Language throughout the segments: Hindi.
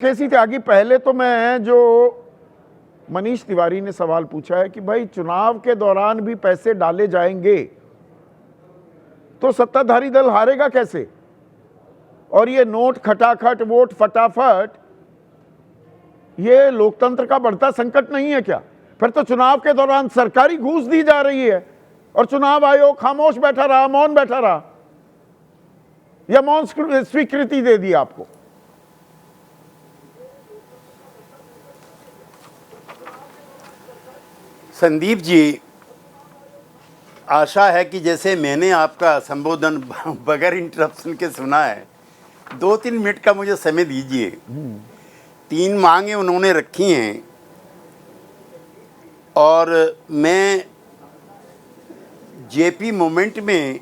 केसी त्यागी, पहले तो मैं जो मनीष तिवारी ने सवाल पूछा है कि भाई चुनाव के दौरान भी पैसे डाले जाएंगे तो सत्ताधारी दल हारेगा कैसे? और ये नोट खटाखट वोट फटाफट, ये लोकतंत्र का बढ़ता संकट नहीं है क्या? फिर तो चुनाव के दौरान सरकारी घूस दी जा रही है और चुनाव आयोग खामोश बैठा रहा, मौन बैठा रहा, या मौन स्वीकृति दे दी आपको। संदीप जी, आशा है कि जैसे मैंने आपका संबोधन बगैर इंटरप्शन के सुना है, 2-3 मिनट का मुझे समय दीजिए। 3 मांगे उन्होंने रखी हैं और मैं जेपी मूवमेंट में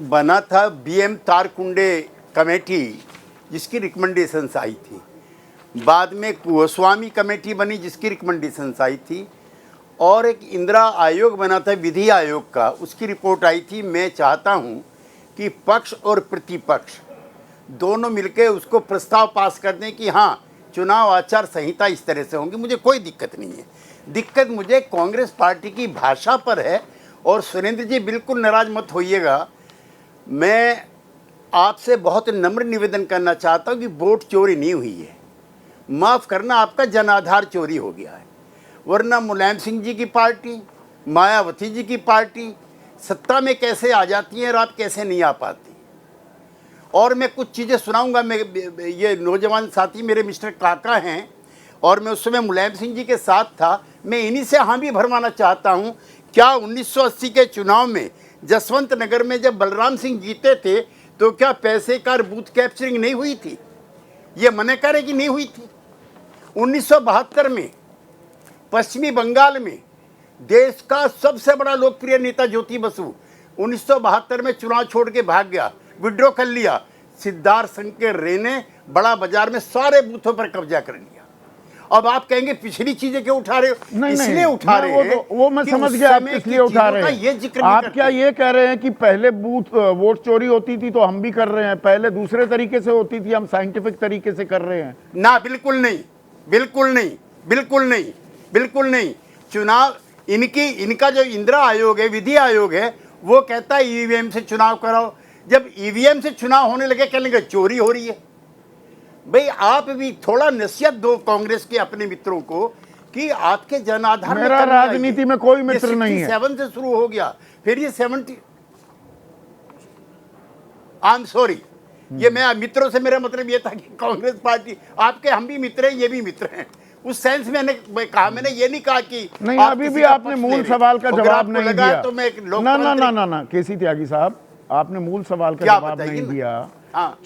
बना था बीएम तारकुंडे कमेटी, जिसकी रिकमेंडेशंस आई थी। बाद में गोस्वामी कमेटी बनी जिसकी रिकमेंडेशंस आई थी, और एक इंदिरा आयोग बना था विधि आयोग का, उसकी रिपोर्ट आई थी। मैं चाहता हूं कि पक्ष और प्रतिपक्ष दोनों मिलकर उसको प्रस्ताव पास कर दें कि हाँ, चुनाव आचार संहिता इस तरह से होंगी। मुझे कोई दिक्कत नहीं है। दिक्कत मुझे कांग्रेस पार्टी की भाषा पर है। और सुरेंद्र जी, बिल्कुल नाराज मत होइएगा, मैं आपसे बहुत नम्र निवेदन करना चाहता हूँ कि वोट चोरी नहीं हुई है। माफ़ करना, आपका जनाधार चोरी हो गया है। वरना मुलायम सिंह जी की पार्टी, मायावती जी की पार्टी सत्ता में कैसे आ जाती हैं और आप कैसे नहीं आ पाती। और मैं कुछ चीज़ें सुनाऊंगा। मैं ये नौजवान साथी मेरे मिस्टर काका हैं और मैं उस समय मुलायम सिंह जी के साथ था। मैं इन्हीं से हाँ भी भरमाना चाहता हूँ, क्या 1980 के चुनाव में जसवंत नगर में जब बलराम सिंह जीते थे तो क्या पैसे का बूथ कैप्चरिंग नहीं हुई थी? ये मने करे कि नहीं हुई थी? 1972 में पश्चिमी बंगाल में देश का सबसे बड़ा लोकप्रिय नेता ज्योति बसु 1972 में चुनाव छोड़ के भाग गया, विड्रॉ कर लिया। सिद्धार्थ शंकर रे ने बड़ा बाजार में सारे बूथों पर कब्जा कर लिया। अब आप कहेंगे पिछली चीजें क्यों उठा रहे हो? इसलिए उठा रहे हैं, वो मैं समझ गया आप इसलिए उठा रहे हैं। ये जिक्र आप क्या ये कह रहे हैं कि पहले वोट चोरी होती थी तो हम भी कर रहे हैं, पहले दूसरे तरीके से होती थी, हम साइंटिफिक तरीके से कर रहे हैं? ना, बिल्कुल नहीं, बिल्कुल नहीं, बिल्कुल नहीं, बिल्कुल नहीं। चुनाव इनका जो इंदिरा आयोग है, विधि आयोग है, वो कहता है ईवीएम से चुनाव कराओ। जब ईवीएम से चुनाव होने लगे, कहने लगे चोरी हो रही है। भाई, आप भी थोड़ा नसीहत दो कांग्रेस के अपने मित्रों को कि आपके जनाधार मेरा राजनीति में कोई मित्र नहीं है। 7 से शुरू हो गया, फिर ये 70। आई एम सॉरी, ये मैं मित्रों से मेरा मतलब ये था कि कांग्रेस पार्टी, आपके हम भी मित्र हैं, ये भी मित्र हैं। उस सेंस में मैंने ये नहीं कहा कि नहीं, अभी भी आपने मूल सवाल का जवाब नहीं दिया। तो मैं ना केसी त्यागी साहब, आपने मूल सवाल का जवाब नहीं दिया।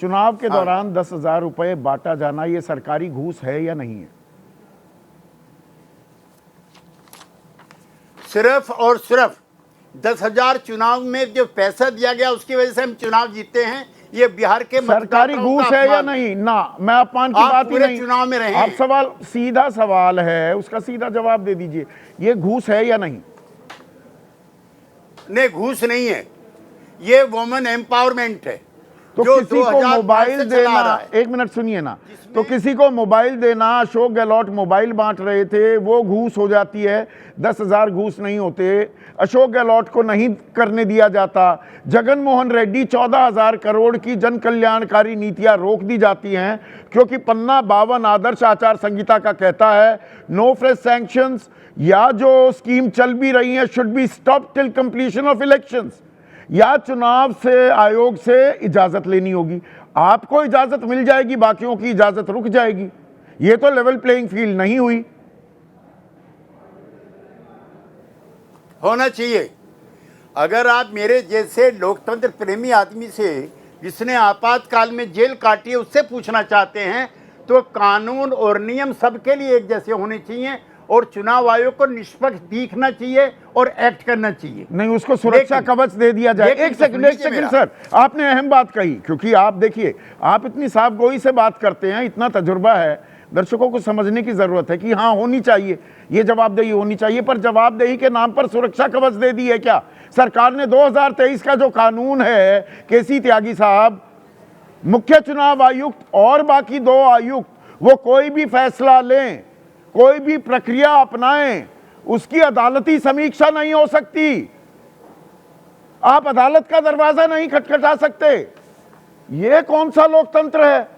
चुनाव के दौरान 10,000 रुपए बांटा जाना, ये सरकारी घूस है या नहीं है? सिर्फ और सिर्फ 10,000 चुनाव में जो पैसा दिया गया उसकी वजह से हम चुनाव जीते हैं। ये बिहार के सरकारी घूस है या नहीं? ना, मैं अपमान की बात ही नहीं। चुनाव में रहे, आप सवाल, सीधा सवाल है, उसका सीधा जवाब दे दीजिए। ये घूस है या नहीं? नहीं, घूस नहीं है, ये वुमेन एम्पावरमेंट है। तो किसी को मोबाइल देना, 1 मिनट सुनिए ना, तो किसी को मोबाइल देना, अशोक गहलोत मोबाइल बांट रहे थे, वो घूस हो जाती है। 10,000 घूस नहीं होते। अशोक गहलोत को नहीं करने दिया जाता। जगन मोहन रेड्डी 14,000 करोड़ की जन कल्याणकारी नीतियां रोक दी जाती हैं क्योंकि पन्ना 52 आदर्श आचार संहिता का कहता है नो फ्रेश सैंक्शंस, या जो स्कीम चल भी रही है should be stop till completion of elections, या चुनाव से आयोग से इजाजत लेनी होगी। आपको इजाजत मिल जाएगी, बाकियों की इजाजत रुक जाएगी। ये तो लेवल प्लेइंग फील्ड नहीं हुई। होना चाहिए। अगर आप मेरे जैसे लोकतंत्र प्रेमी आदमी से, जिसने आपातकाल में जेल काटी है, उससे पूछना चाहते हैं तो कानून और नियम सबके लिए एक जैसे होने चाहिए और चुनाव आयोग को निष्पक्ष दिखना चाहिए और एक्ट करना चाहिए। नहीं, उसको सुरक्षा कवच दे दिया जाए। एक सेकंड सर, आपने अहम बात कही, क्योंकि आप देखिए, आप इतनी साफगोई से बात करते हैं, इतना तजुर्बा है, दर्शकों को समझने की जरूरत है कि हाँ, होनी चाहिए, ये जवाबदेही होनी चाहिए। पर जवाबदेही के नाम पर सुरक्षा कवच दे दी है क्या सरकार ने? 2023 का जो कानून है केसी त्यागी साहब, मुख्य चुनाव आयुक्त और बाकी 2 आयुक्त वो कोई भी फैसला लें, कोई भी प्रक्रिया अपनाएं, उसकी अदालती समीक्षा नहीं हो सकती। आप अदालत का दरवाजा नहीं खटखटा सकते। यह कौन सा लोकतंत्र है?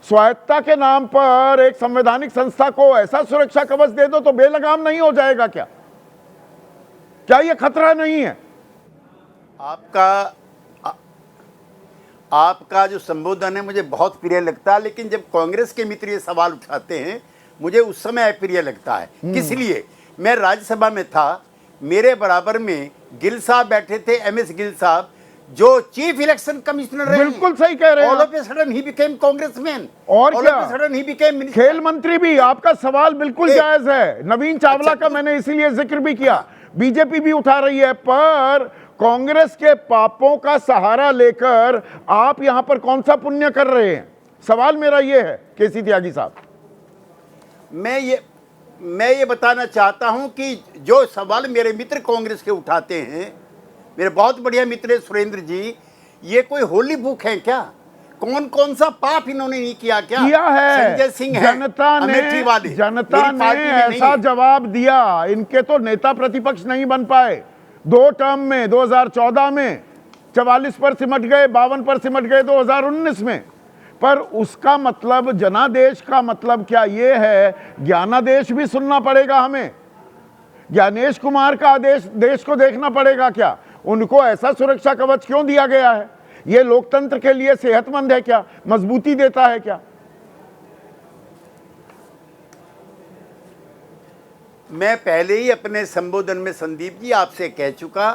स्वायत्तता के नाम पर एक संवैधानिक संस्था को ऐसा सुरक्षा कवच दे दो तो बेलगाम नहीं हो जाएगा क्या? क्या यह खतरा नहीं है? आपका जो संबोधन है मुझे बहुत प्रिय लगता है, लेकिन जब कांग्रेस के मित्र ये सवाल उठाते हैं मुझे उस समय अप्रिय लगता है। किस लिए? मैं राज्यसभा में था, मेरे बराबर में गिल साहब बैठे थे, MS गिल साहब, जो चीफ इलेक्शन कमिश्नर रहे। बिल्कुल सही कह रहे हैं। All of a sudden he became congressman, और ऑल क्या? Of a sudden he became minister, खेल मंत्री भी। आपका सवाल बिल्कुल जायज है। नवीन चावला का मैंने इसीलिए जिक्र भी किया। बीजेपी भी उठा रही है, पर कांग्रेस के पापों का सहारा लेकर आप यहां पर कौन सा पुण्य कर रहे हैं? सवाल मेरा यह है केसी त्यागी साहब। मैं ये बताना चाहता हूं कि जो सवाल मेरे मित्र कांग्रेस के उठाते हैं, मेरे बहुत बढ़िया मित्र है सुरेंद्र जी, ये कोई होली बुक है क्या? कौन कौन सा पाप इन्होंने नहीं किया? क्या किया है? संजय सिंह है, अमेठी वाले, जनता मेरी ने पार्टी में नहीं ऐसा है। जवाब दिया। इनके तो नेता प्रतिपक्ष नहीं बन पाए 2 टर्म में। 2014 में 44 पर सिमट गए, 52 पर सिमट गए 2019 में। पर उसका मतलब जनादेश का मतलब क्या ये है? ज्ञानादेश भी सुनना पड़ेगा हमें? ज्ञानेश कुमार का आदेश देश को देखना पड़ेगा क्या? उनको ऐसा सुरक्षा कवच क्यों दिया गया है? ये लोकतंत्र के लिए सेहतमंद है क्या? मजबूती देता है क्या? मैं पहले ही अपने संबोधन में संदीप जी आपसे कह चुका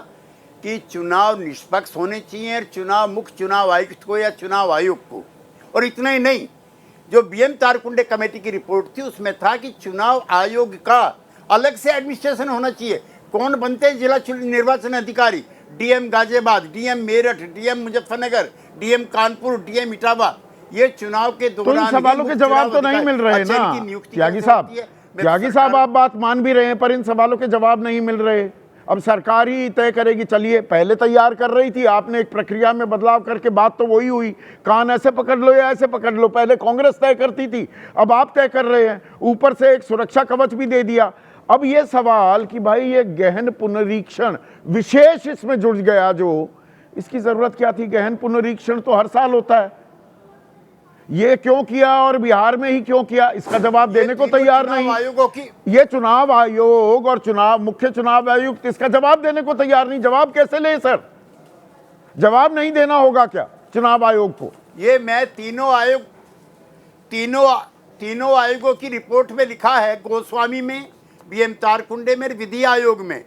कि चुनाव निष्पक्ष होने चाहिए, और चुनाव मुख्य चुनाव आयुक्त को या चुनाव आयोग को। और इतना ही नहीं, जो BM तारकुंडे कमेटी की रिपोर्ट थी उसमें था कि चुनाव आयोग का अलग से एडमिनिस्ट्रेशन होना चाहिए। कौन बनते हैं जिला निर्वाचन अधिकारी? DM Ghaziabad, DM Meerut, DM Muzaffarnagar, DM Kanpur, DM Etawah. ये चुनाव के तो दौरान इन सवालों के जवाब तो नहीं मिल रहे ना त्यागी साहब। त्यागी साहब, आप बात मान भी रहे हैं, पर इन सवालों के जवाब नहीं मिल रहे। अब सरकार ही तय करेगी। चलिए, पहले तैयार कर रही थी, आपने एक प्रक्रिया में बदलाव करके बात तो वही हुई, कान ऐसे पकड़ लो या ऐसे पकड़ लो। पहले कांग्रेस तय करती थी, अब आप तय कर रहे हैं। ऊपर से एक सुरक्षा कवच भी दे दिया। अब ये सवाल कि भाई ये गहन पुनरीक्षण विशेष इसमें जुड़ गया, जो इसकी जरूरत क्या थी? गहन पुनरीक्षण तो हर साल होता है। ये क्यों किया और बिहार में ही क्यों किया? इसका जवाब देने को तैयार नहीं। आयोगों की ये चुनाव आयोग और मुख्य चुनाव आयुक्त इसका जवाब देने को तैयार नहीं। जवाब कैसे ले सर? जवाब नहीं देना होगा क्या चुनाव आयोग को? ये मैं तीनों आयोगों की रिपोर्ट में लिखा है, गोस्वामी में, BM तारकुंडे में, विधि आयोग में,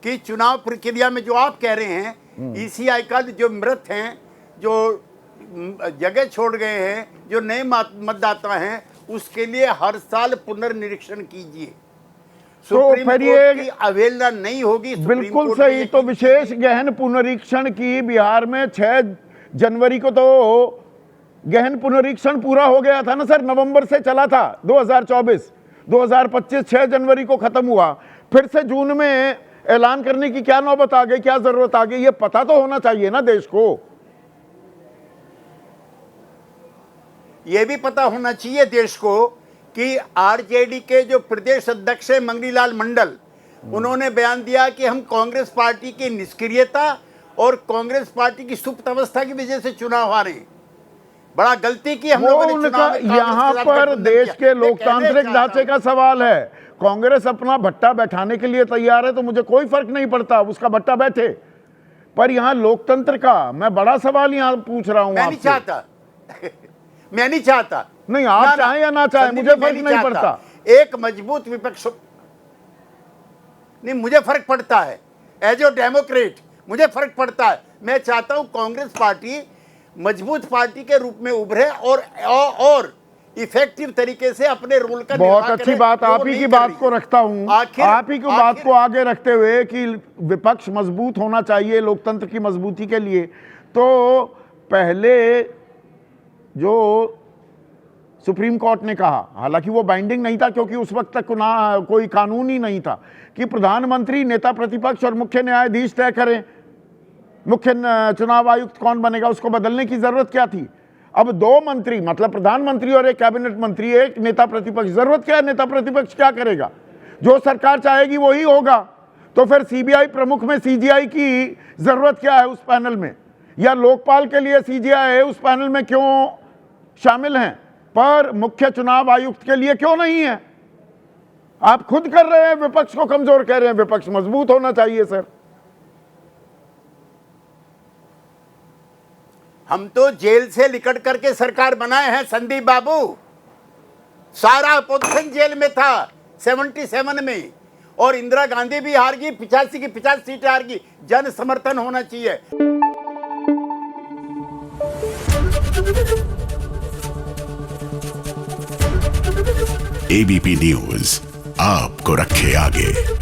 कि चुनाव प्रक्रिया में जो आप कह रहे हैं, ECI का जो मृत हैं, जो जगह छोड़ गए हैं, जो नए मतदाता हैं, उसके लिए हर साल पुनर्निरीक्षण कीजिए। सुप्रीम कोर्ट की अवहेलना नहीं होगी। बिल्कुल सही। तो विशेष गहन पुनरीक्षण की बिहार में 6 जनवरी को तो गहन पुनरीक्षण पूरा हो गया था ना सर? नवंबर से चला था 2024, 2025 6 जनवरी को खत्म हुआ। फिर से जून में ऐलान करने की क्या नौबत आ गई? क्या जरूरत आ गई? ये पता तो होना चाहिए ना देश को। ये भी पता होना चाहिए देश को कि RJD के जो प्रदेश अध्यक्ष है मंगनीलाल मंडल, उन्होंने बयान दिया कि हम कांग्रेस पार्टी की निष्क्रियता और कांग्रेस पार्टी की सुप्त अवस्था की वजह से चुनाव हारे। बड़ा गलती की हम लोगों ने चुनाव में। यहाँ पर देश के लोकतांत्रिक ढांचे का सवाल है। कांग्रेस अपना भट्टा बैठाने के लिए तैयार है तो मुझे कोई फर्क नहीं पड़ता, उसका भट्टा बैठे। पर यहाँ लोकतंत्र का मैं बड़ा सवाल यहाँ पूछ रहा हूँ। मैं नहीं चाहता मैं नहीं चाहता। नहीं, आप चाहें या ना चाहें, मुझे फर्क नहीं पड़ता। एक मजबूत विपक्ष नहीं, मुझे फर्क पड़ता है। एज ए डेमोक्रेट मुझे फर्क पड़ता है। मैं चाहता हूं कांग्रेस पार्टी मजबूत पार्टी के रूप में उभरे और इफेक्टिव तरीके से अपने रोल का बहुत अच्छी बात, आप ही की बात को रखता हूं, आप ही की बात को आगे रखते हुए कि विपक्ष मजबूत होना चाहिए लोकतंत्र की मजबूती के लिए। तो पहले जो सुप्रीम कोर्ट ने कहा, हालांकि वो बाइंडिंग नहीं था क्योंकि उस वक्त तक कोई कानून ही नहीं था, कि प्रधानमंत्री, नेता प्रतिपक्ष और मुख्य न्यायाधीश तय करें मुख्य चुनाव आयुक्त कौन बनेगा। उसको बदलने की जरूरत क्या थी? अब दो मंत्री मतलब प्रधानमंत्री और एक कैबिनेट मंत्री, एक नेता प्रतिपक्ष, जरूरत क्या है? नेता प्रतिपक्ष क्या करेगा? जो सरकार चाहेगी वही होगा। तो फिर सीबीआई प्रमुख में सीजीआई की जरूरत क्या है उस पैनल में? या लोकपाल के लिए सीजीआई उस पैनल में क्यों शामिल हैं, पर मुख्य चुनाव आयुक्त के लिए क्यों नहीं है? आप खुद कर रहे हैं, विपक्ष को कमजोर कह रहे हैं। विपक्ष मजबूत होना चाहिए सर। हम तो जेल से लिकट करके सरकार बनाए हैं संदीप बाबू। सारा अपोजिशन जेल में था 77 में, और इंदिरा गांधी भी हार गई, 85 की 50 सीटें हार गई। जन समर्थन होना चाहिए। एबीपी न्यूज आपको रखे आगे।